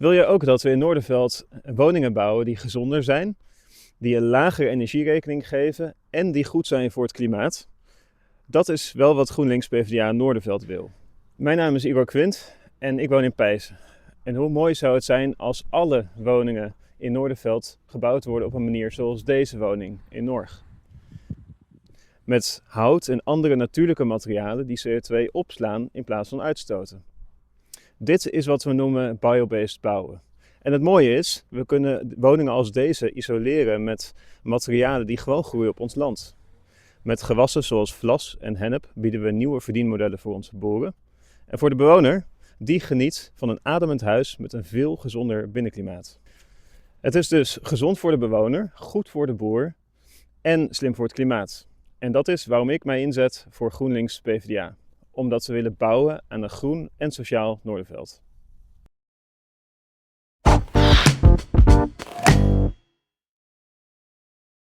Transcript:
Wil je ook dat we in Noordenveld woningen bouwen die gezonder zijn, die een lagere energierekening geven en die goed zijn voor het klimaat? Dat is wel wat GroenLinks PvdA Noordenveld wil. Mijn naam is Igor Quint en ik woon in Pijzen. En hoe mooi zou het zijn als alle woningen in Noordenveld gebouwd worden op een manier zoals deze woning in Norg. Met hout en andere natuurlijke materialen die CO2 opslaan in plaats van uitstoten. Dit is wat we noemen biobased bouwen. En het mooie is, we kunnen woningen als deze isoleren met materialen die gewoon groeien op ons land. Met gewassen zoals vlas en hennep bieden we nieuwe verdienmodellen voor onze boeren. En voor de bewoner, die geniet van een ademend huis met een veel gezonder binnenklimaat. Het is dus gezond voor de bewoner, goed voor de boer en slim voor het klimaat. En dat is waarom ik mij inzet voor GroenLinks PvdA. Omdat we willen bouwen aan een groen en sociaal Noordenveld.